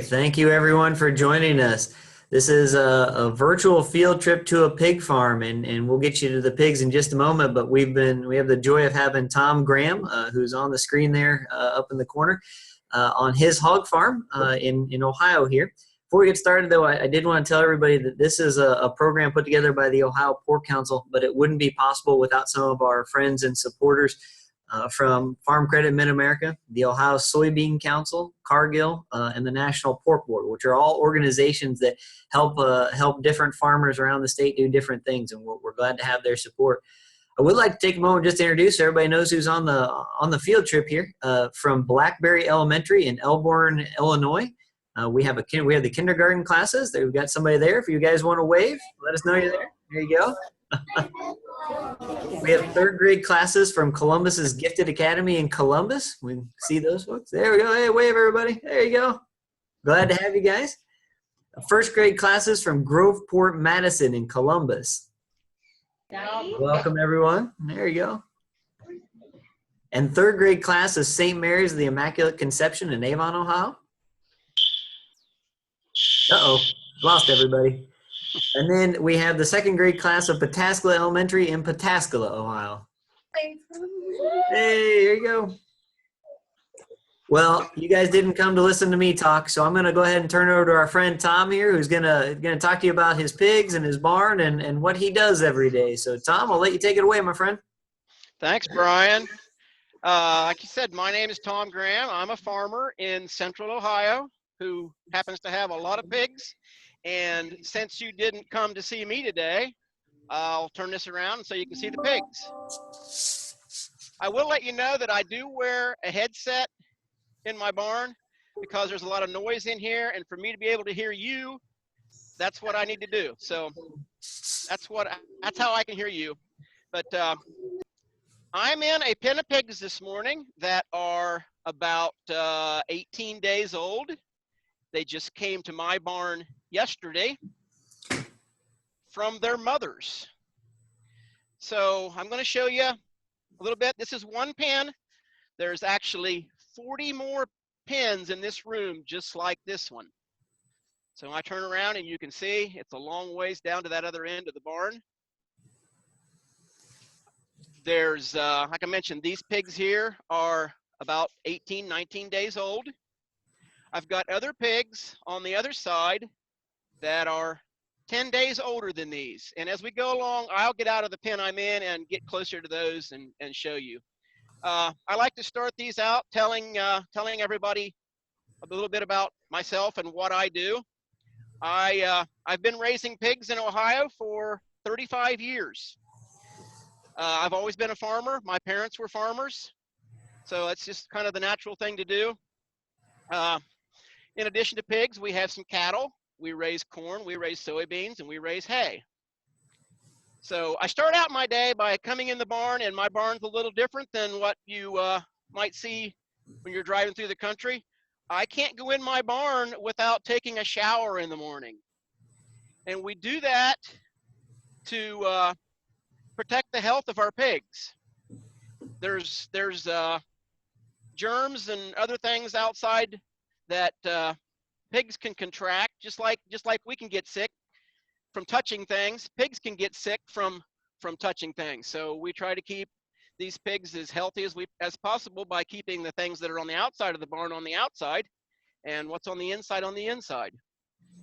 Thank you everyone for joining us. This is a virtual field trip to a pig farm, and we'll get you to the pigs in just a moment, but we have the joy of having Tom Graham, who's on the screen there up in the corner, on his hog farm in Ohio here. Before we get started, though, I did want to tell everybody that this is a program put together by the Ohio Pork Council, but it wouldn't be possible without some of our friends and supporters from Farm Credit Mid-America, the Ohio Soybean Council, Cargill, and the National Pork Board, which are all organizations that help different farmers around the state do different things, and we're glad to have their support. I would like to take a moment just to introduce so everybody knows who's on the field trip here from Blackberry Elementary in Elborn, Illinois. We have the kindergarten classes. We've got somebody there. If you guys want to wave, let us know you're there. There you go. We have third grade classes from Columbus's Gifted Academy in Columbus. We can see those folks. There we go. Hey, wave everybody. There you go. Glad to have you guys. First grade classes from Groveport Madison in Columbus. Welcome everyone. There you go. And third grade class is St. Mary's of the Immaculate Conception in Avon, Ohio. Uh-oh, lost everybody. And then we have the second grade class of Pataskala Elementary in Pataskala, Ohio. Hey, there you go. Well, you guys didn't come to listen to me talk, so I'm going to go ahead and turn it over to our friend Tom here, who's gonna talk to you about his pigs and his barn and what he does every day. So, Tom, I'll let you take it away, my friend. Thanks, Brian. Like you said, my name is Tom Graham. I'm a farmer in Central Ohio who happens to have a lot of pigs. And since you didn't come to see me today, I'll turn this around so you can see the pigs. I will let you know that I do wear a headset in my barn because there's a lot of noise in here, and for me to be able to hear you, that's what I need to do. So that's how I can hear you. But I'm in a pen of pigs this morning that are about 18 days old. They just came to my barn yesterday from their mothers. So I'm going to show you a little bit. This is one pen. There's actually 40 more pens in this room just like this one. So I turn around and you can see it's a long ways down to that other end of the barn. There's, like I mentioned, these pigs here are about 18, 19 days old. I've got other pigs on the other side that are 10 days older than these. And as we go along, I'll get out of the pen I'm in and get closer to those and show you. I like to start these out telling everybody a little bit about myself and what I do. I've been raising pigs in Ohio for 35 years. I've always been a farmer. My parents were farmers. So it's just kind of the natural thing to do. In addition to pigs, we have some cattle. We raise corn, we raise soybeans, and we raise hay. So I start out my day by coming in the barn, and my barn's a little different than what you might see when you're driving through the country. I can't go in my barn without taking a shower in the morning. And we do that to protect the health of our pigs. There's germs and other things outside that pigs can contract, just like we can get sick from touching things. Pigs can get sick from touching things. So we try to keep these pigs as healthy as possible by keeping the things that are on the outside of the barn on the outside, and what's on the inside on the inside.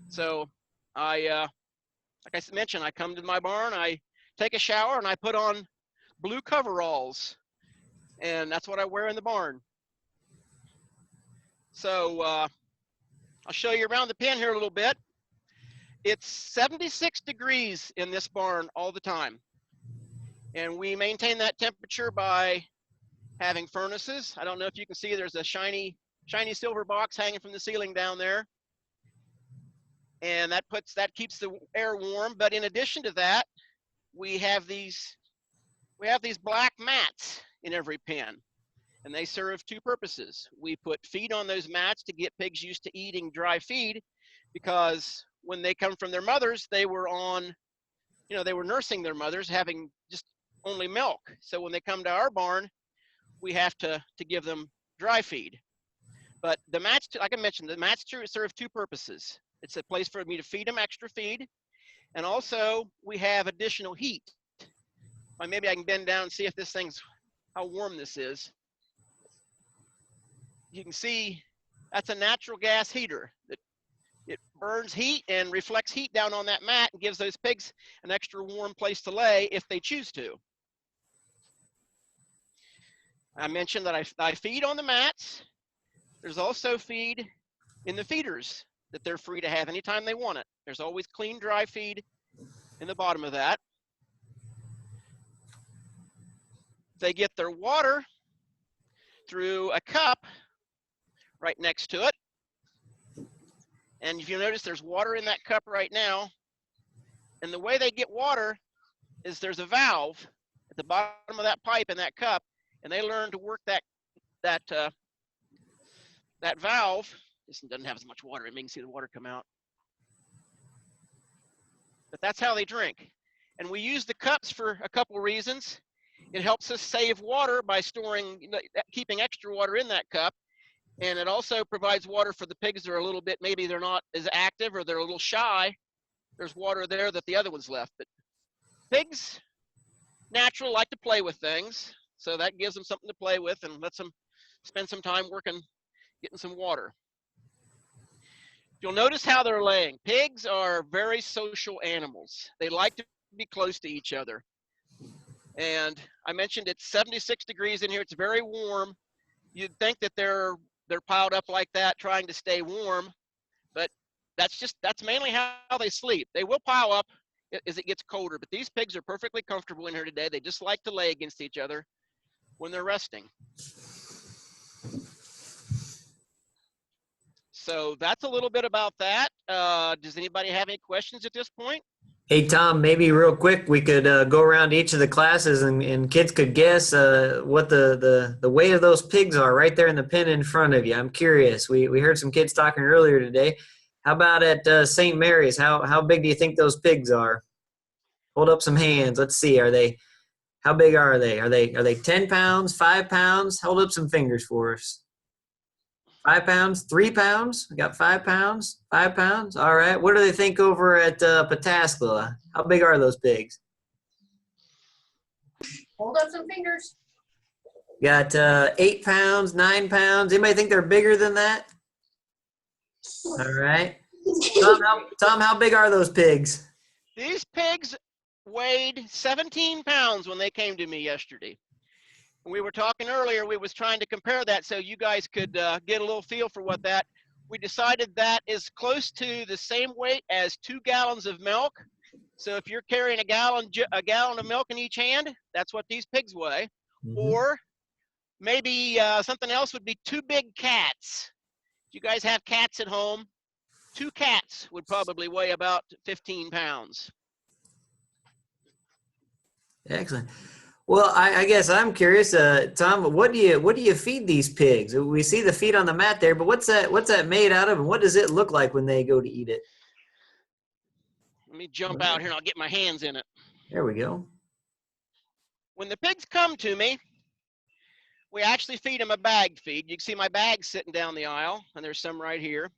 So like I mentioned, I come to my barn, I take a shower, and I put on blue coveralls, and that's what I wear in the barn. So I'll show you around the pen here a little bit. It's 76 degrees in this barn all the time. And we maintain that temperature by having furnaces. I don't know if you can see, there's a shiny silver box hanging from the ceiling down there. And that keeps the air warm. But in addition to that, we have these black mats in every pen. And they serve two purposes. We put feed on those mats to get pigs used to eating dry feed, because when they come from their mothers, they were nursing their mothers, having just only milk. So when they come to our barn, we have to give them dry feed. But the mats, like I mentioned, the mats serve two purposes. It's a place for me to feed them extra feed, and also we have additional heat. Well, maybe I can bend down and see if this thing's, how warm this is. You can see that's a natural gas heater. It burns heat and reflects heat down on that mat and gives those pigs an extra warm place to lay if they choose to. I mentioned that I feed on the mats. There's also feed in the feeders that they're free to have anytime they want it. There's always clean, dry feed in the bottom of that. They get their water through a cup right next to it. And if you notice, there's water in that cup right now. And the way they get water is there's a valve at the bottom of that pipe in that cup, and they learn to work that valve. This doesn't have as much water. You can see the water come out. But that's how they drink. And we use the cups for a couple reasons. It helps us save water by keeping extra water in that cup. And it also provides water for the pigs that are a little bit, maybe they're not as active or they're a little shy. There's water there that the other ones left. But pigs, natural, like to play with things. So that gives them something to play with and lets them spend some time working, getting some water. You'll notice how they're laying. Pigs are very social animals. They like to be close to each other. And I mentioned it's 76 degrees in here. It's very warm. You'd think that they're piled up like that trying to stay warm, but that's mainly how they sleep. They will pile up as it gets colder, but these pigs are perfectly comfortable in here today. They just like to lay against each other when they're resting. So that's a little bit about that. Does anybody have any questions at this point? Hey, Tom, maybe real quick, we could go around each of the classes and kids could guess what the weight of those pigs are right there in the pen in front of you. I'm curious. We heard some kids talking earlier today. How about at St. Mary's? How big do you think those pigs are? Hold up some hands. Let's see. How big are they? Are they 10 pounds, 5 pounds? Hold up some fingers for us. 5 pounds, 3 pounds. We got 5 pounds, 5 pounds. All right. What do they think over at Pataskala? How big are those pigs? Hold up some fingers. Got 8 pounds, 9 pounds. Anybody think they're bigger than that? All right. Tom, how big are those pigs? These pigs weighed 17 pounds when they came to me yesterday. We were talking earlier, we was trying to compare that so you guys could get a little feel for what that. We decided that is close to the same weight as 2 gallons of milk. So if you're carrying a gallon of milk in each hand, that's what these pigs weigh. Mm-hmm. Or maybe something else would be 2 big cats. If you guys have cats at home, 2 cats would probably weigh about 15 pounds. Excellent. Well, I guess I'm curious, Tom. What do you feed these pigs? We see the feed on the mat there, but what's that made out of, and what does it look like when they go to eat it? Let me jump out here and I'll get my hands in it. There we go. When the pigs come to me, we actually feed them a bag feed. You can see my bag sitting down the aisle, and there's some right here,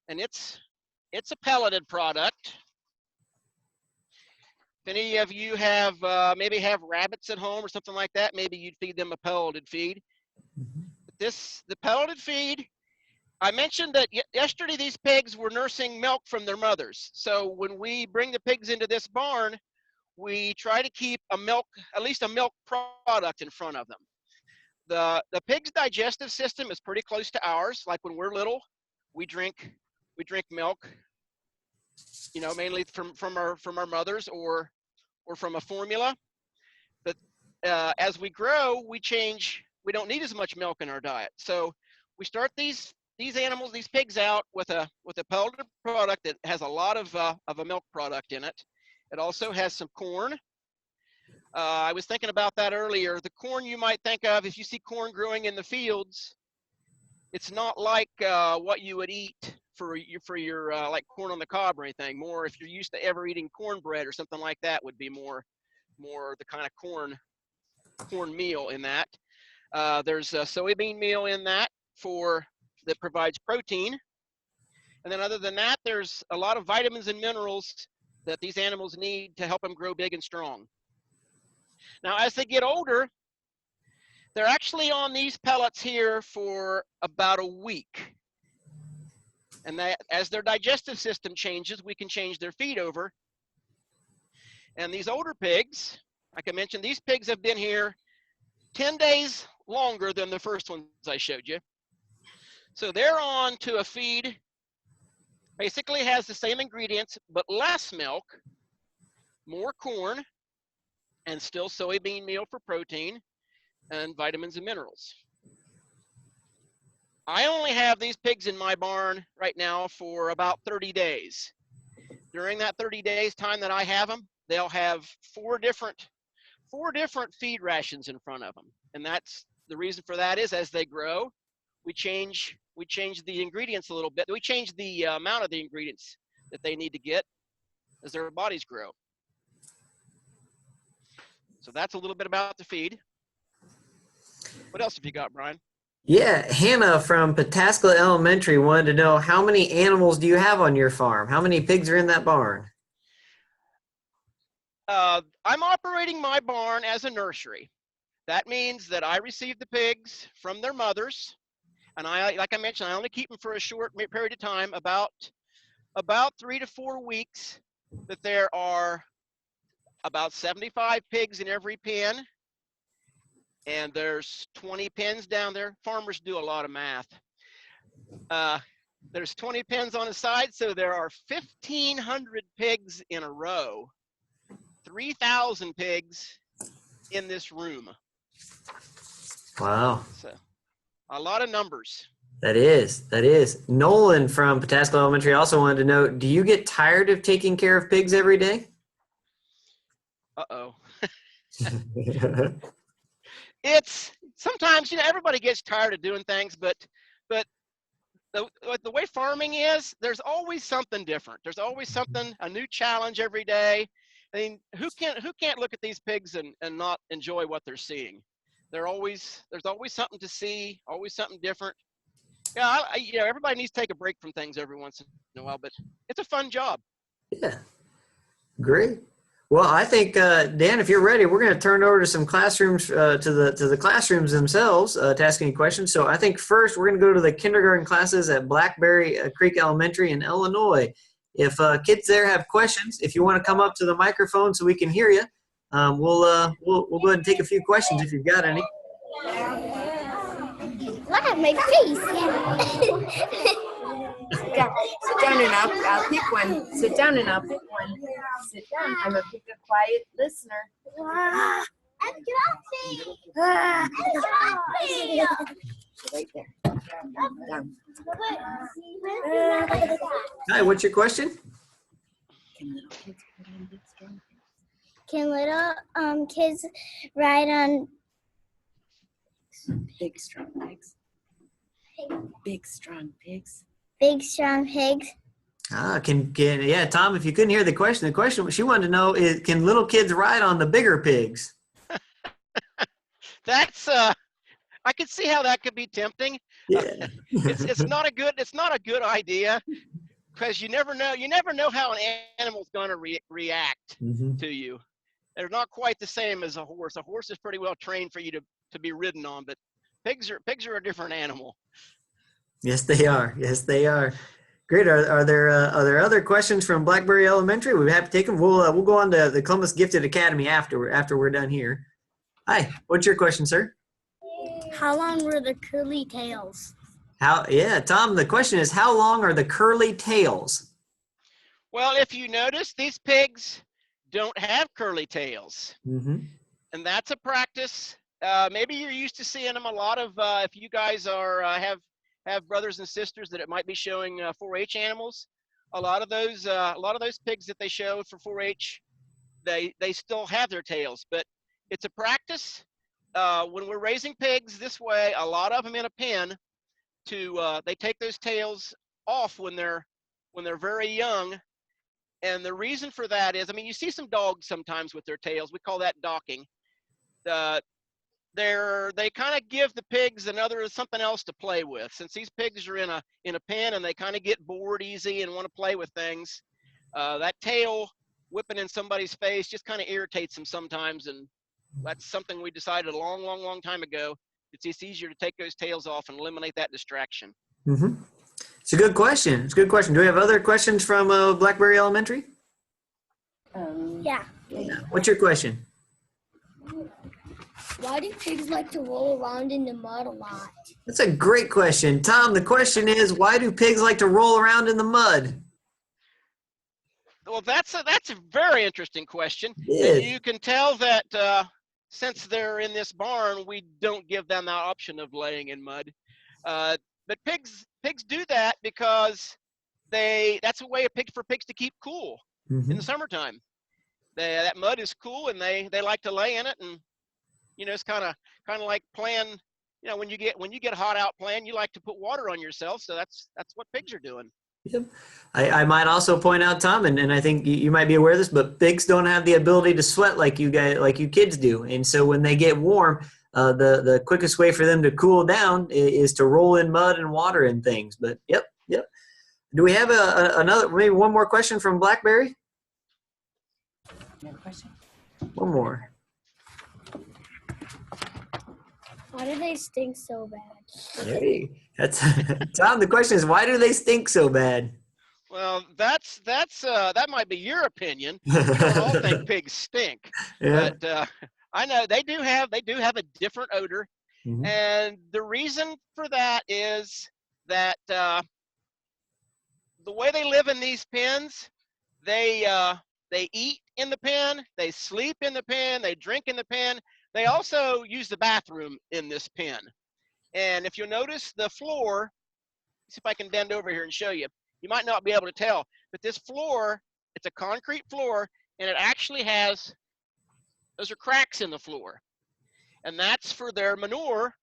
and it's a pelleted product. If any of you have maybe have rabbits at home or something like that, maybe you'd feed them a pelleted feed. The pelleted feed, I mentioned that yesterday these pigs were nursing milk from their mothers. So when we bring the pigs into this barn, we try to keep at least a milk product in front of them. The pig's digestive system is pretty close to ours. Like when we're little, we drink milk, mainly from our mothers or from a formula. But as we grow, we change. We don't need as much milk in our diet. So we start these pigs out with a pelleted product that has a lot of a milk product in it. It also has some corn. I was thinking about that earlier. The corn you might think of, if you see corn growing in the fields, it's not like what you would eat for your like corn on the cob or anything. More if you're used to ever eating cornbread or something like that, would be more the kind of corn meal in that. There's a soybean meal in that for that provides protein. And then other than that, there's a lot of vitamins and minerals that these animals need to help them grow big and strong. Now, as they get older, they're actually on these pellets here for about a week. And that, as their digestive system changes, we can change their feed over. And these older pigs, like I mentioned, these pigs have been here 10 days longer than the first ones I showed you. So they're on to a feed, basically has the same ingredients, but less milk, more corn, and still soybean meal for protein and vitamins and minerals. I only have these pigs in my barn right now for about 30 days. During that 30 days time that I have them, they'll have four different feed rations in front of them. And that's the reason for that is as they grow, we change the ingredients a little bit. We change the amount of the ingredients that they need to get as their bodies grow. So that's a little bit about the feed. What else have you got, Brian? Yeah, Hannah from Pataskala Elementary wanted to know, how many animals do you have on your farm? How many pigs are in that barn? I'm operating my barn as a nursery. That means that I receive the pigs from their mothers, and like I mentioned, I only keep them for a short period of time, about 3 to 4 weeks. That there are about 75 pigs in every pen, and there's 20 pens down there. Farmers do a lot of math. There's 20 pens on the side, so there are 1,500 pigs in a row. 3,000 pigs in this room. Wow. So a lot of numbers. That is. Nolan from Pataskala Elementary also wanted to know, do you get tired of taking care of pigs every day? Uh-oh. It's sometimes, everybody gets tired of doing things, but the way farming is, there's always something different. There's always a new challenge every day. I mean, who can't look at these pigs and not enjoy what they're seeing? There's always something to see, always something different. Yeah, everybody needs to take a break from things every once in a while, but it's a fun job. Yeah, great. Well, I think Dan, if you're ready, we're going to turn over to some classrooms, to the classrooms themselves, to ask any questions. So I think first we're going to go to the kindergarten classes at Blackberry Creek Elementary in Illinois. If kids there have questions, if you want to come up to the microphone so we can hear you, we'll go ahead and take a few questions if you've got any. Look at my face. Sit down and I'll pick one. Sit down and I'll pick one. Sit down. I'm going to pick a quiet listener. I'm dropping. Right there. Down. Hi, what's your question? Can little kids ride on Big strong pigs. Big strong pigs. big strong pigs? Yeah, Tom, if you couldn't hear the question she wanted to know is, can little kids ride on the bigger pigs? That's I could see how that could be tempting. Yeah. It's not a good idea, because you never know how an animal's going to react to you. They're not quite the same as a horse. A horse is pretty well trained for you to be ridden on, but pigs are a different animal. Yes, they are. Great. Are there other questions from Blackberry Elementary? We have to take them. We'll go on to the Columbus Gifted Academy after we're done here. Hi, what's your question, sir? How long were the curly tails? Tom, the question is, how long are the curly tails? Well, if you notice, these pigs don't have curly tails. And that's a practice. Maybe you're used to seeing them a lot of, if you guys are have brothers and sisters that it might be showing 4-H animals. A lot of those pigs that they show for 4-H, they still have their tails, but it's a practice. When we're raising pigs this way, a lot of them in a pen, they take those tails off when they're very young. And the reason for that is, I mean, you see some dogs sometimes with their tails. We call that docking. The they kind of give the pigs something else to play with. Since these pigs are in a pen and they kind of get bored easy and want to play with things, that tail whipping in somebody's face just kind of irritates them sometimes, and that's something we decided a long time ago. It's just easier to take those tails off and eliminate that distraction. Mm-hmm. It's a good question. It's a good question. Do we have other questions from Blackberry Elementary? Yeah. What's your question? Why do pigs like to roll around in the mud a lot? That's a great question. Tom, the question is, why do pigs like to roll around in the mud? Well, that's a very interesting question. Yes. And you can tell that since they're in this barn, we don't give them that option of laying in mud. But pigs do that because that's a way for pigs to keep cool in the summertime. That mud is cool, and they like to lay in it, and it's kind of like playing. When you get hot out playing, you like to put water on yourself. So that's what pigs are doing. Yep. I might also point out, Tom, and I think you might be aware of this, but pigs don't have the ability to sweat like you kids do. And so when they get warm, the quickest way for them to cool down is to roll in mud and water and things. But yep. Do we have maybe one more question from Blackberry? Another question? One more. Why do they stink so bad? Hey, that's Tom. The question is, why do they stink so bad? Well, that might be your opinion. We don't all think pigs stink, Yeah. but I know they do have a different odor, and the reason for that is that the way they live in these pens, they eat in the pen, they sleep in the pen, they drink in the pen. They also use the bathroom in this pen. And if you'll notice the floor, see if I can bend over here and show you. You might not be able to tell, but this floor, it's a concrete floor, and it actually those are cracks in the floor. And that's for their manure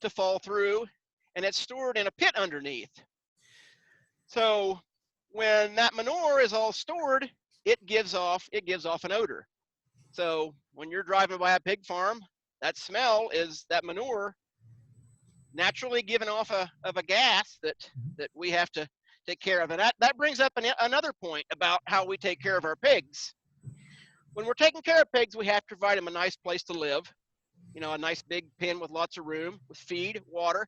to fall through, and it's stored in a pit underneath. So when that manure is all stored, it gives off an odor. So when you're driving by a pig farm, that smell is that manure naturally giving off a gas that we have to take care of. And that brings up another point about how we take care of our pigs. When we're taking care of pigs, we have to provide them a nice place to live, a nice big pen with lots of room, with feed, water.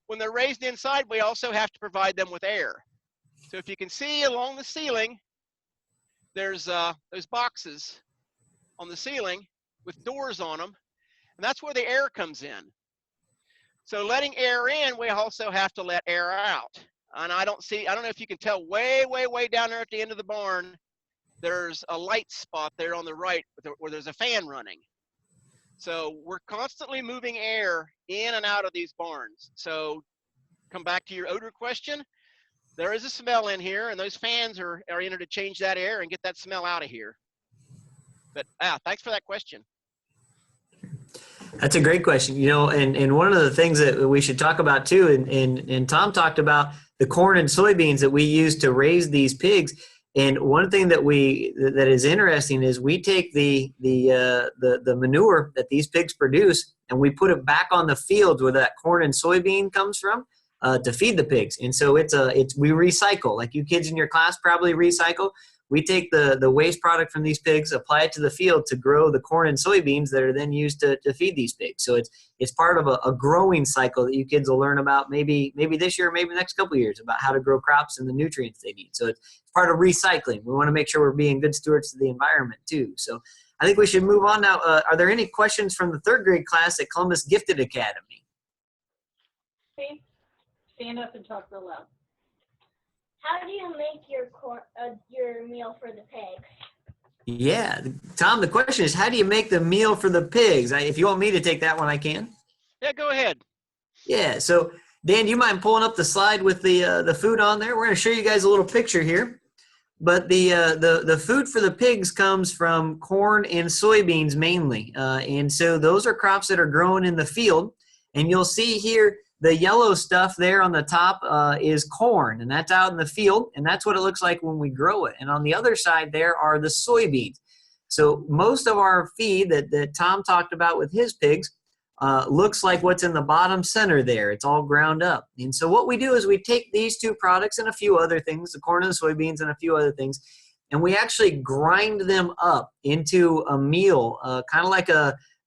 When they're raised inside, we also have to provide them with air. So if you can see along the ceiling, there's those boxes on the ceiling with doors on them, and that's where the air comes in. So letting air in, we also have to let air out. And I don't know if you can tell way down there at the end of the barn, there's a light spot there on the right where there's a fan running. So we're constantly moving air in and out of these barns. So come back to your odor question. There is a smell in here, and those fans are in there to change that air and get that smell out of here. But thanks for that question. That's a great question. And one of the things that we should talk about too, and Tom talked about the corn and soybeans that we use to raise these pigs. And one thing that is interesting is we take the manure that these pigs produce and we put it back on the fields where that corn and soybean comes from to feed the pigs. And so we recycle, like you kids in your class probably recycle. We take the waste product from these pigs, apply it to the field to grow the corn and soybeans that are then used to feed these pigs. So it's part of a growing cycle that you kids will learn about maybe this year, maybe the next couple of years, about how to grow crops and the nutrients they need. So it's part of recycling. We want to make sure we're being good stewards of the environment too. So I think we should move on now. Are there any questions from the third grade class at Columbus Gifted Academy? Please stand up and talk real loud. How do you make your meal for the pigs? Yeah, Tom, the question is, how do you make the meal for the pigs? If you want me to take that one, I can. Yeah, go ahead. Yeah, so Dan, do you mind pulling up the slide with the food on there? We're going to show you guys a little picture here. But the food for the pigs comes from corn and soybeans mainly. And so those are crops that are grown in the field. And you'll see here, the yellow stuff there on the top is corn, and that's out in the field, and that's what it looks like when we grow it. And on the other side there are the soybeans. So most of our feed that Tom talked about with his pigs looks like what's in the bottom center there. It's all ground up. And so what we do is we take these two products and a few other things, the corn and the soybeans and a few other things, and we actually grind them up into a meal, kind of like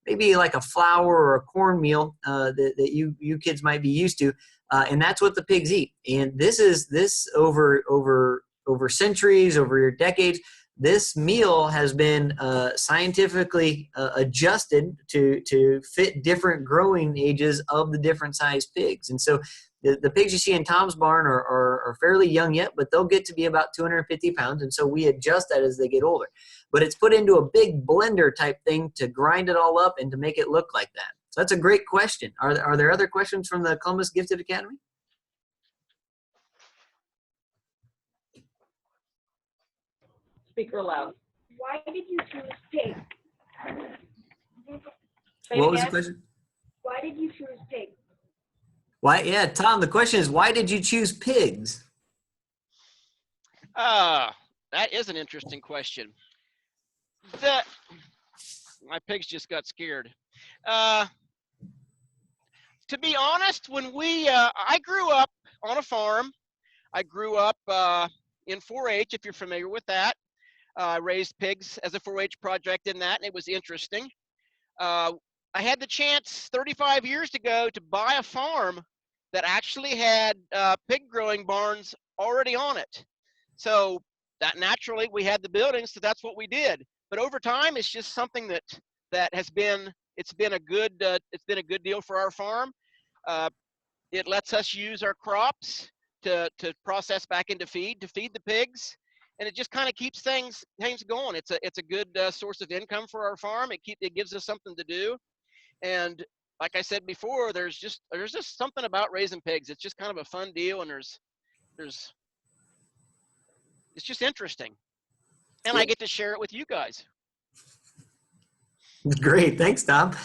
maybe like a flour or a cornmeal that you kids might be used to, and that's what the pigs eat. And this over centuries, over decades, this meal has been scientifically adjusted to fit different growing ages of the different size pigs. And so the pigs you see in Tom's barn are fairly young yet, but they'll get to be about 250 pounds. And so we adjust that as they get older. But it's put into a big blender type thing to grind it all up and to make it look like that. So that's a great question. Are there other questions from the Columbus Gifted Academy? Speak real loud. Why did you choose pig? Say What was the again. question? Why did you choose pig? Why? Yeah, Tom, the question is, why did you choose pigs? That is an interesting question. My pigs just got scared. To be honest, when I grew up on a farm. I grew up in 4-H, if you're familiar with that. I raised pigs as a 4-H project in that, and it was interesting. I had the chance 35 years ago to buy a farm that actually had pig growing barns already on it. So that naturally we had the buildings, so that's what we did. But over time, it's just something that has been a good deal for our farm. It lets us use our crops to process back into feed to feed the pigs, and it just kind of keeps things going. It's a good source of income for our farm. It gives us something to do. And like I said before, there's just something about raising pigs. It's just kind of a fun deal, and it's just interesting. And I get to share it with you guys. Great, thanks, Tom.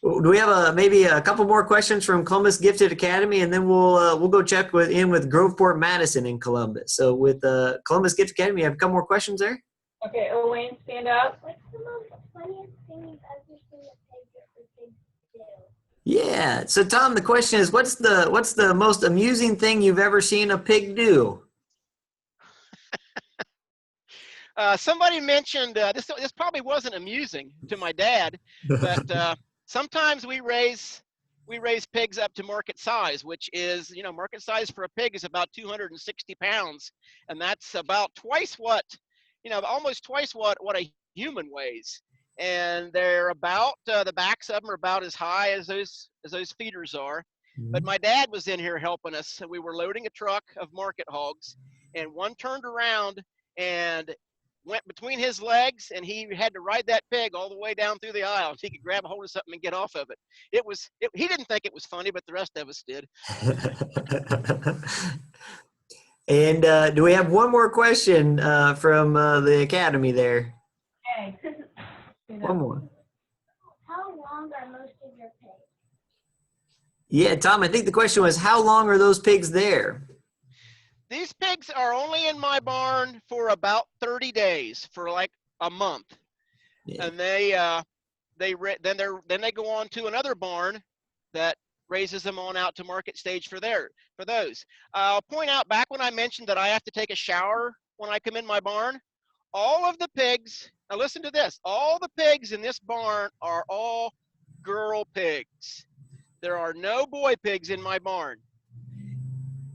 Do we have maybe a couple more questions from Columbus Gifted Academy, and then we'll go check in with Groveport Madison in Columbus. So with Columbus Gifted Academy, you have a couple more questions there? Okay, Elaine, stand up. What's the most funniest thing you've ever seen a pig or pig do? Yeah. So Tom, the question is, what's the most amusing thing you've ever seen a pig do? Somebody mentioned this probably wasn't amusing to my dad, but sometimes we raise pigs up to market size, which is, market size for a pig is about 260 pounds, and that's about twice what, almost twice what a human weighs. And they're about the backs of them are about as high as those feeders are. But my dad was in here helping us, and we were loading a truck of market hogs, and one turned around and went between his legs, and he had to ride that pig all the way down through the aisle so he could grab a hold of something and get off of it. He didn't think it was funny, but the rest of us did. And do we have one more question from the Academy there? Okay. One more. How long are most of your pigs? Yeah, Tom, I think the question was, how long are those pigs there? These pigs are only in my barn for about 30 days, for like a month. Yeah. And then they go on to another barn that raises them on out to market stage for those. I'll point out, back when I mentioned that I have to take a shower when I come in my barn, all of the pigs, now listen to this, all the pigs in this barn are all girl pigs. There are no boy pigs in my barn.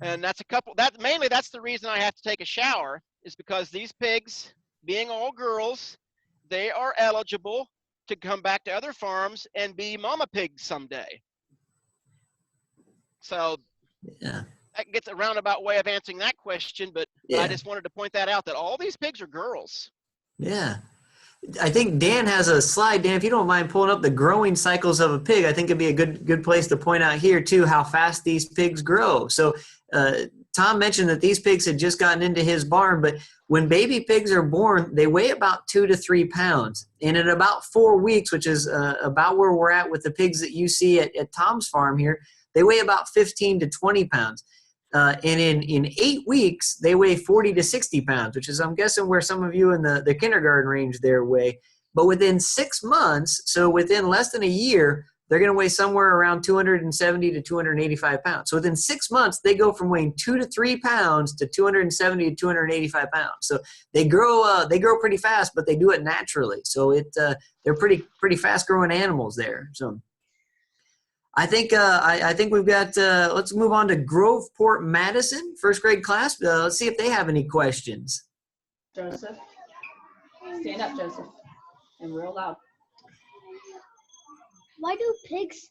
And that's the reason I have to take a shower, is because these pigs, being all girls, they are eligible to come back to other farms and be mama pigs someday. So Yeah. that gets a roundabout way of answering that question, but Yeah. I just wanted to point that out, that all these pigs are girls. Yeah. I think Dan has a slide. Dan, if you don't mind pulling up the growing cycles of a pig, I think it'd be a good place to point out here too how fast these pigs grow. So Tom mentioned that these pigs had just gotten into his barn, but when baby pigs are born, they weigh about 2 to 3 pounds. And in about 4 weeks, which is about where we're at with the pigs that you see at Tom's farm here, they weigh about 15 to 20 pounds. and in 8 weeks, they weigh 40 to 60 pounds, which is, I'm guessing, where some of you in the kindergarten range there weigh. But within 6 months, so within less than a year, they're going to weigh somewhere around 270 to 285 pounds. So within 6 months, they go from weighing 2 to 3 pounds to 270 to 285 pounds. So they grow pretty fast, but they do it naturally. So they're pretty fast growing animals there. So I think we've got. Let's move on to Groveport Madison, first grade class. Let's see if they have any questions. Joseph, stand up, Joseph, and real loud. Why do pigs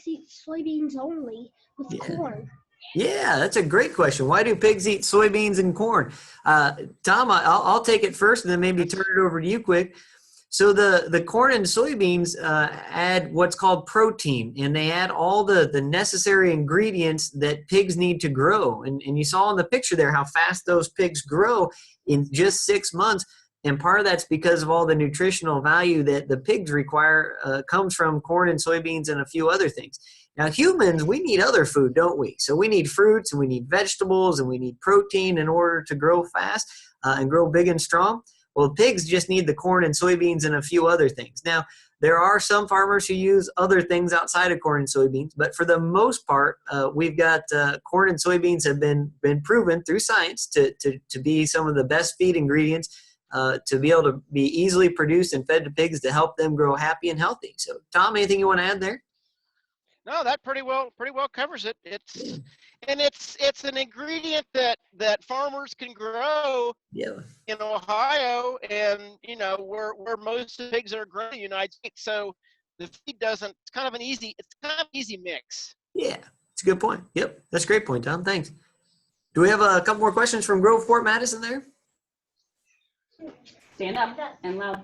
eat soybeans only with corn? Yeah, that's a great question. Why do pigs eat soybeans and corn? Tom, I'll take it first, and then maybe turn it over to you quick. So the corn and soybeans add what's called protein, and they add all the necessary ingredients that pigs need to grow. And you saw in the picture there how fast those pigs grow in just 6 months. And part of that's because of all the nutritional value that the pigs require comes from corn and soybeans and a few other things. Now, humans, we need other food, don't we? So we need fruits and we need vegetables and we need protein in order to grow fast and grow big and strong. Well, pigs just need the corn and soybeans and a few other things. Now, there are some farmers who use other things outside of corn and soybeans, but for the most part, we've got corn and soybeans have been proven through science to be some of the best feed ingredients to be able to be easily produced and fed to pigs to help them grow happy and healthy. So, Tom, anything you want to add there? No, that pretty well covers it. It's an ingredient that farmers can grow in Ohio, and where most of the pigs are grown in the United States. So the feed doesn't. It's kind of an easy mix. Yeah, it's a good point. Yep, that's a great point, Tom. Thanks. Do we have a couple more questions from Groveport Madison there? Stand up and loud.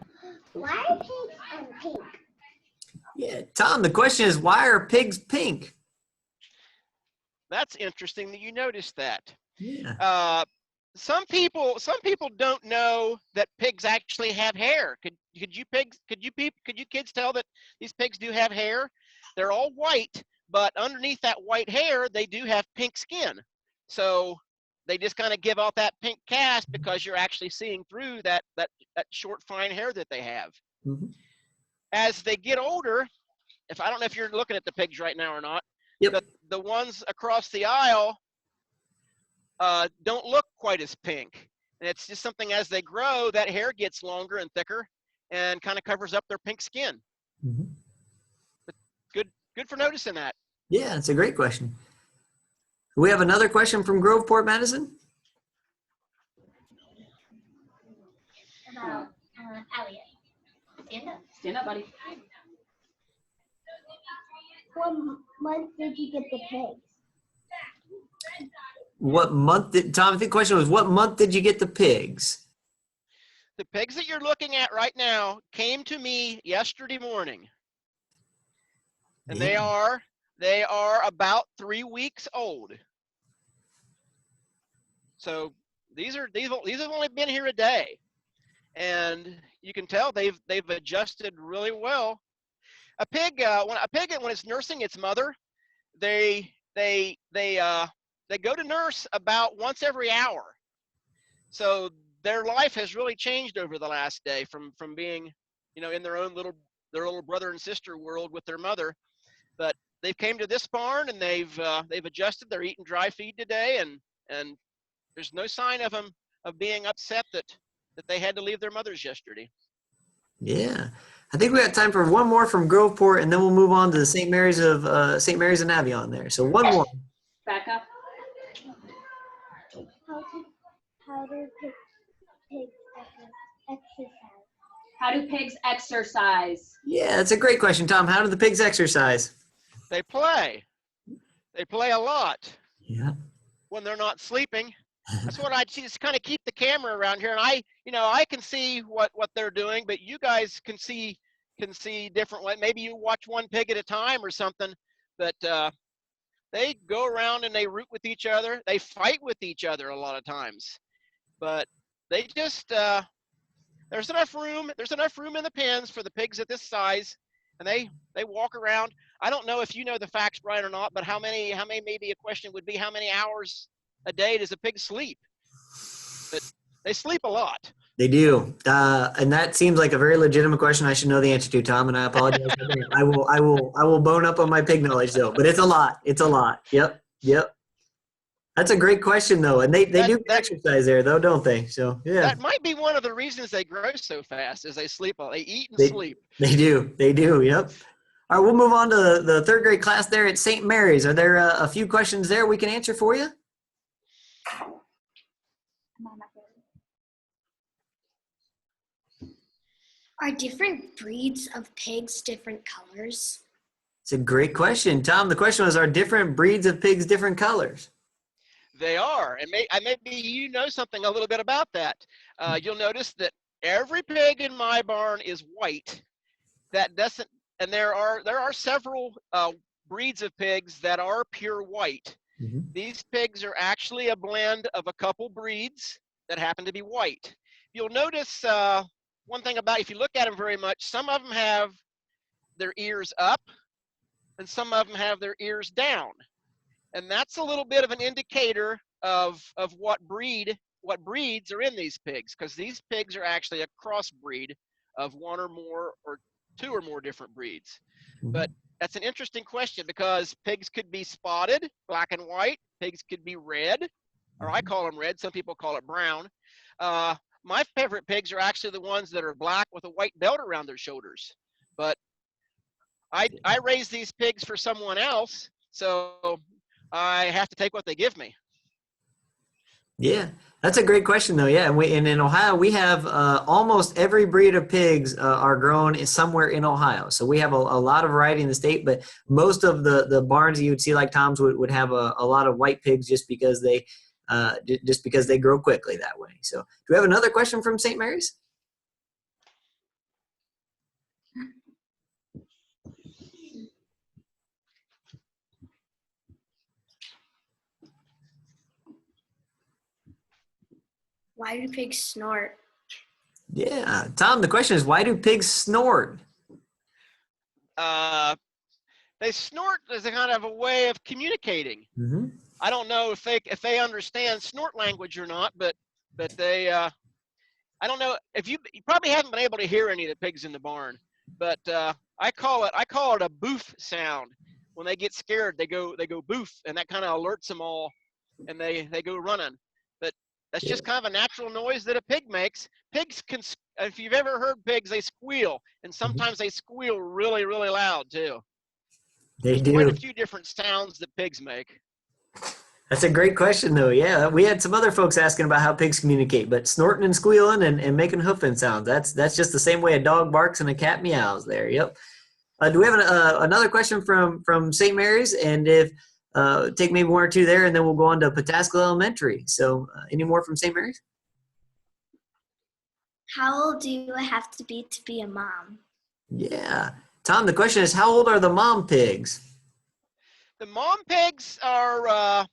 Why are pigs pink? Yeah, Tom, the question is, why are pigs pink? That's interesting that you noticed that. Yeah. Some people don't know that pigs actually have hair. Could you kids tell that these pigs do have hair? They're all white, but underneath that white hair, they do have pink skin. So they just kind of give off that pink cast because you're actually seeing through that short, fine hair that they have. Mm-hmm. As they get older, I don't know if you're looking at the pigs right now or not, yep. the ones across the aisle don't look quite as pink. And it's just something, as they grow, that hair gets longer and thicker and kind of covers up their pink skin. Mm-hmm. But good for noticing that. Yeah, it's a great question. We have another question from Groveport Madison. About Elliot. Stand up, buddy. What month did you get the pigs? What month Tom, I think the question was, what month did you get the pigs? The pigs that you're looking at right now came to me yesterday morning. And they are about 3 weeks old. So these have only been here a day. And you can tell they've adjusted really well. A pig when it's nursing its mother, they go to nurse about once every hour. So their life has really changed over the last day from being, in their own little brother and sister world with their mother. But they've came to this barn and they've adjusted. They're eating dry feed today, and there's no sign of them of being upset that they had to leave their mothers yesterday. Yeah, I think we got time for one more from Groveport, and then we'll move on to the St. Mary's and Avion there. So one more. Back up. How do pigs exercise? How do pigs exercise? Yeah, that's a great question, Tom. How do the pigs exercise? They play. They play a lot. Yeah. When they're not sleeping. That's what I just kind of keep the camera around here, and I can see what they're doing, but you guys can see different way. Maybe you watch one pig at a time or something, but they go around and they root with each other. They fight with each other a lot of times, but they just there's enough room in the pens for the pigs at this size and they walk around. I don't know if you know the facts, Brian, or not, but how many maybe a question would be, how many hours a day does a pig sleep? But they sleep a lot. They do, and that seems like a very legitimate question. I should know the answer to, Tom, and I apologize. I will bone up on my pig knowledge though. But it's a lot. It's a lot. Yep. That's a great question though, and they do get exercise there though, don't they? So yeah. That might be one of the reasons they grow so fast, is they sleep. They eat and sleep. They do. Yep. All right, we'll move on to the third grade class there at St. Mary's. Are there a few questions there we can answer for you? Are different breeds of pigs different colors? It's a great question. Tom, the question was, are different breeds of pigs different colors? They are, and maybe you know something a little bit about that. You'll notice that every pig in my barn is white. That doesn't, and there are several breeds of pigs that are pure white. Mm-hmm. These pigs are actually a blend of a couple breeds that happen to be white. You'll notice one thing about, if you look at them very much, some of them have their ears up and some of them have their ears down. And that's a little bit of an indicator of what breeds are in these pigs, because these pigs are actually a crossbreed of one or more or two or more different breeds. Mm-hmm. But that's an interesting question, because pigs could be spotted, black and white. Pigs could be red, or I call them red. Some people call it brown. My favorite pigs are actually the ones that are black with a white belt around their shoulders. But I raise these pigs for someone else, so I have to take what they give me. Yeah, that's a great question though. Yeah, and in Ohio we have almost every breed of pigs are grown somewhere in Ohio. So we have a lot of variety in the state, but most of the barns you would see like Tom's would have a lot of white pigs just because they grow quickly that way. So do we have another question from St. Mary's? Why do pigs snort? Yeah, Tom, the question is, why do pigs snort? They snort as a kind of a way of communicating. Mm-hmm. I don't know if they understand snort language or not, but they I don't know if you probably haven't been able to hear any of the pigs in the barn, but I call it a boof sound. When they get scared, they go boof, and that kind of alerts them all, and they go running. But that's just kind of a natural noise that a pig makes. Pigs can, if you've ever heard pigs, they squeal, and sometimes they squeal really, really loud too. They do. Quite a few different sounds that pigs make. That's a great question though. Yeah, we had some other folks asking about how pigs communicate, but snorting and squealing and making hoofing sounds, that's just the same way a dog barks and a cat meows there. Yep. Do we have another question from St. Mary's? And if take maybe one or two there, and then we'll go on to Pataskala Elementary. So any more from St. Mary's? How old do you have to be a mom? Yeah. Tom, the question is, how old are the mom pigs? The mom pigs are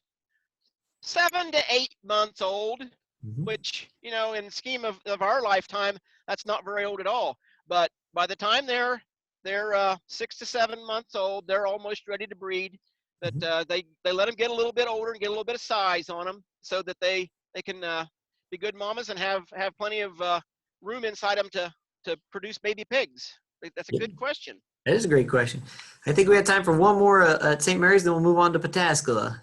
7 to 8 months old, which, you know, in the scheme of our lifetime, that's not very old at all. But by the time they're 6 to 7 months old, they're almost ready to breed. But they let them get a little bit older and get a little bit of size on them, so that they can be good mamas and have plenty of room inside them to produce baby pigs. That's a good question. That is a great question. I think we have time for one more at St. Mary's, then we'll move on to Pataskala.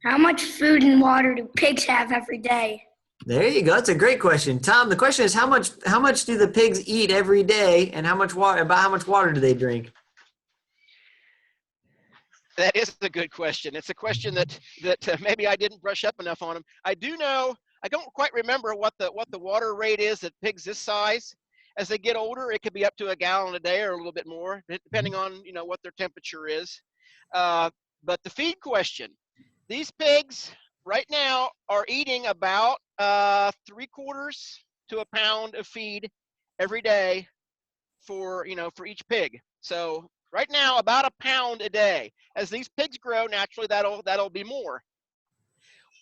How much food and water do pigs have every day? There you go. That's a great question. Tom, the question is, how much do the pigs eat every day, and how much water do they drink? That is a good question. It's a question that maybe I didn't brush up enough on them. I do know, I don't quite remember what the water rate is at pigs this size. As they get older, it could be up to a gallon a day or a little bit more, depending on, you know, what their temperature is. But the feed question, these pigs right now are eating about 3/4 to a pound of feed every day for each pig. So right now, about a pound a day. As these pigs grow, naturally that'll be more.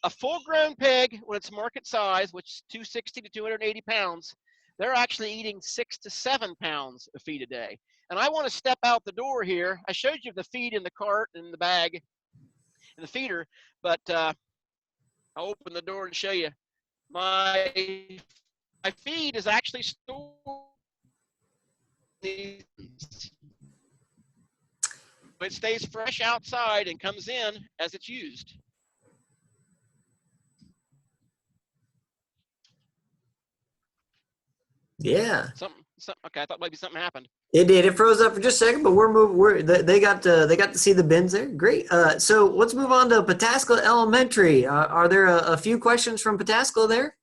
A full-grown pig, when it's market size, which is 260 to 280 pounds, they're actually eating 6 to 7 pounds of feed a day. And I want to step out the door here. I showed you the feed in the cart and the bag and the feeder, but I'll open the door and show you. My feed is actually stored in these. It stays fresh outside and comes in as it's used. Yeah. Something, okay, I thought maybe something happened. It did. It froze up for just a second, but we're moving. They got to see the bins there. Great. So let's move on to Pataskala Elementary. Are there a few questions from Pataskala there?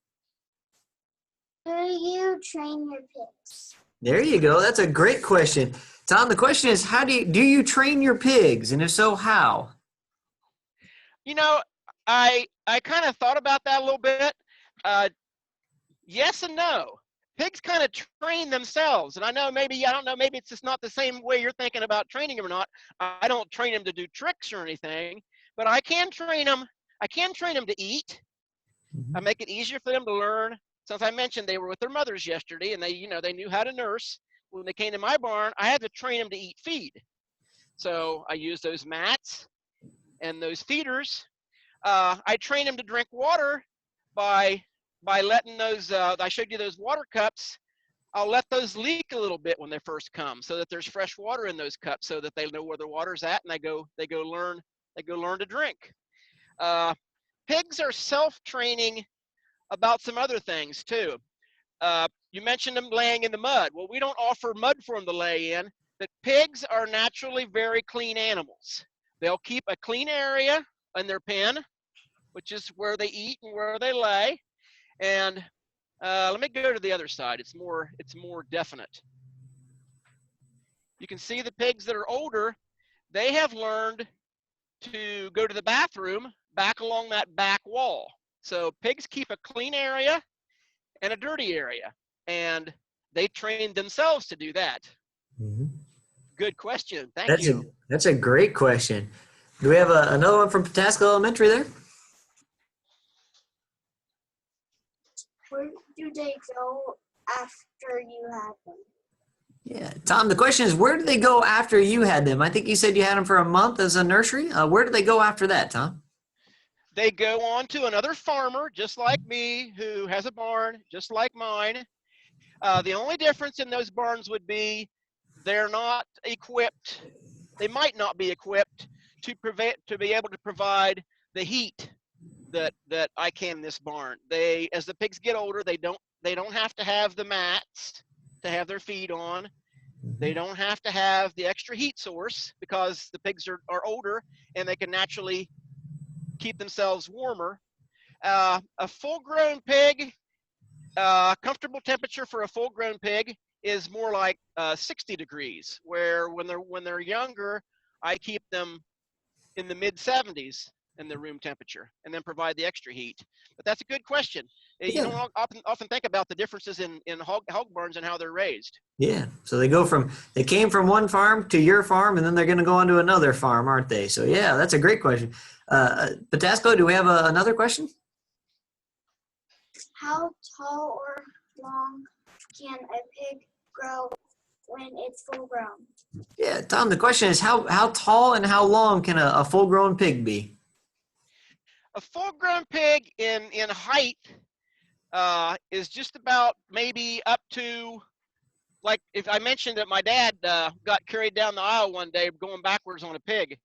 Do you train your pigs? There you go. That's a great question, Tom. The question is, how do you train your pigs, and if so, how? You know, I kind of thought about that a little bit. Yes and no. Pigs kind of train themselves, and I don't know, maybe it's just not the same way you're thinking about training them or not. I don't train them to do tricks or anything, but I can train them. I can train them to eat. I make it easier for them to learn. Since I mentioned they were with their mothers yesterday, and they knew how to nurse. When they came to my barn, I had to train them to eat feed. So I use those mats and those feeders. I train them to drink water by letting those, I showed you those water cups. I'll let those leak a little bit when they first come, so that there's fresh water in those cups, so that they know where the water's at, and they go learn to drink. Pigs are self-training about some other things too. You mentioned them laying in the mud. Well, we don't offer mud for them to lay in, but pigs are naturally very clean animals. They'll keep a clean area in their pen, which is where they eat and where they lay. And let me go to the other side. It's more definite. You can see the pigs that are older, they have learned to go to the bathroom back along that back wall. So pigs keep a clean area and a dirty area, and they train themselves to do that. Mm-hmm. Good question. Thank you. That's a great question. Do we have another one from Pataskala Elementary there? Where do they go after you have them? Yeah, Tom, the question is, where do they go after you had them? I think you said you had them for a month as a nursery. Where do they go after that, Tom? They go on to another farmer, just like me, who has a barn, just like mine. The only difference in those barns would be they're not equipped. They might not be equipped to be able to provide the heat that I can in this barn. As the pigs get older, they don't have to have the mats to have their feed on. They don't have to have the extra heat source because the pigs are older and they can naturally keep themselves warmer. A full-grown pig, comfortable temperature for a full-grown pig is more like 60 degrees, where when they're younger, I keep them in the mid-70s in the room temperature, and then provide the extra heat. But that's a good question. You Yeah. don't often think about the differences in hog barns and how they're raised. Yeah, so they came from one farm to your farm, and then they're going to go on to another farm, aren't they? So yeah, that's a great question. Pataskala, do we have another question? How tall or long can a pig grow when it's full grown? Yeah, Tom, the question is, how tall and how long can a full-grown pig be? A full-grown pig in height is just about maybe up to, like, if I mentioned that my dad got carried down the aisle one day going backwards on a pig,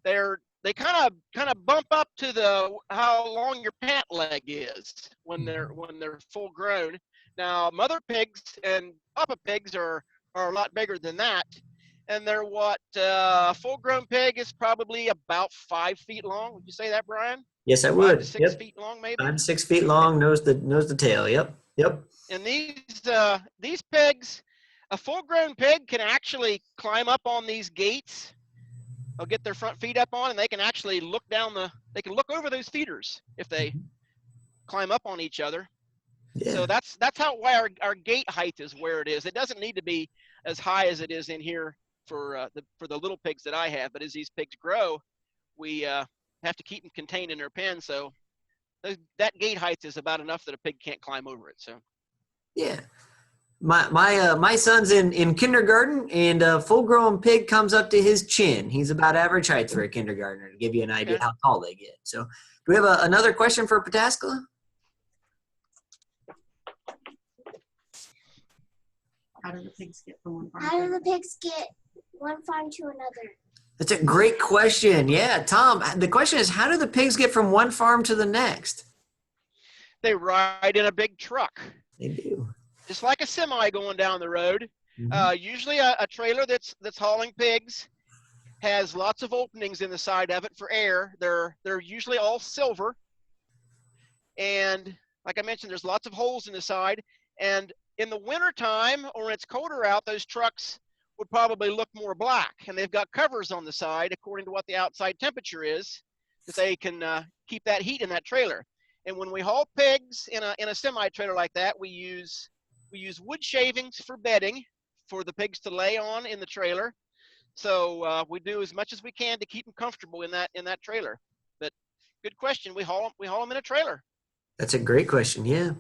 they kind of bump up to how long your pant leg is when they're full grown. Now mother pigs and papa pigs are a lot bigger than that, and they're a full-grown pig is probably about 5 feet long. Would you say that, Brian? Yes, I 5 would. to 6 Yep. feet long, maybe. 5 to 6 feet long, nose the tail. Yep. And these pigs, a full-grown pig can actually climb up on these gates. They'll get their front feet up on, and they can actually look over those feeders if they climb up on each other. Yeah. So that's why our gate height is where it is. It doesn't need to be as high as it is in here for the little pigs that I have. But as these pigs grow, we have to keep them contained in their pen. So that gate height is about enough that a pig can't climb over it. So Yeah. My son's in kindergarten, and a full-grown pig comes up to his chin. He's about average height for a kindergartner, to give you an idea Okay. how tall they get. So, do we have another question for Pataskala? How do the pigs get from one farm? How do the pigs get one farm to another? That's a great question. Yeah, Tom, the question is, how do the pigs get from one farm to the next? they ride in a big truck, They do. just like a semi going down the road. Mhm. Usually a trailer that's hauling pigs has lots of openings in the side of it for air. They're usually all silver. And like I mentioned, there's lots of holes in the side. And in the wintertime, or when it's colder out, those trucks would probably look more black. And they've got covers on the side according to what the outside temperature is, that they can keep that heat in that trailer. And when we haul pigs in a semi trailer like that, we use wood shavings for bedding for the pigs to lay on in the trailer. So we do as much as we can to keep them comfortable in that trailer. But good question. We haul them in a trailer. That's a great question. Yeah.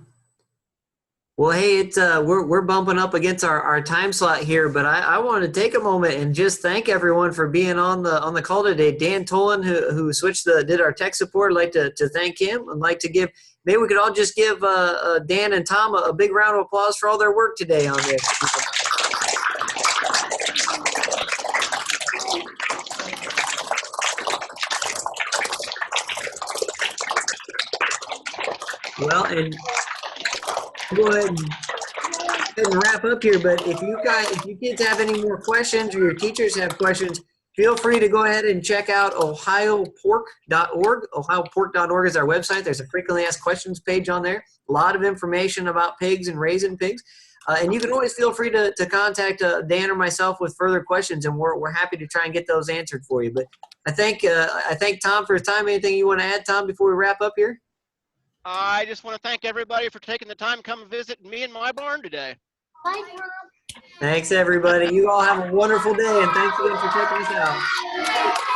Well, hey, it's we're bumping up against our time slot here, but I want to take a moment and just thank everyone for being on the call today. Dan Tolan, who did our tech support, I'd like to thank him. I'd like to give, maybe we could all just give Dan and Tom a big round of applause for all their work today on this. Well, and go ahead and wrap up here, but if you kids have any more questions or your teachers have questions, feel free to go ahead and check out ohiopork.org. ohiopork.org is our website. There's a frequently asked questions page on there. A lot of information about pigs and raising pigs. And you can always feel free to contact Dan or myself with further questions, and we're happy to try and get those answered for you. But I thank Tom for his time. Anything you want to add, Tom, before we wrap up here? I just want to thank everybody for taking the time to come and visit me in my barn today. Bye, Mom. Thanks, everybody. You all have a wonderful day, and thanks again for checking us out.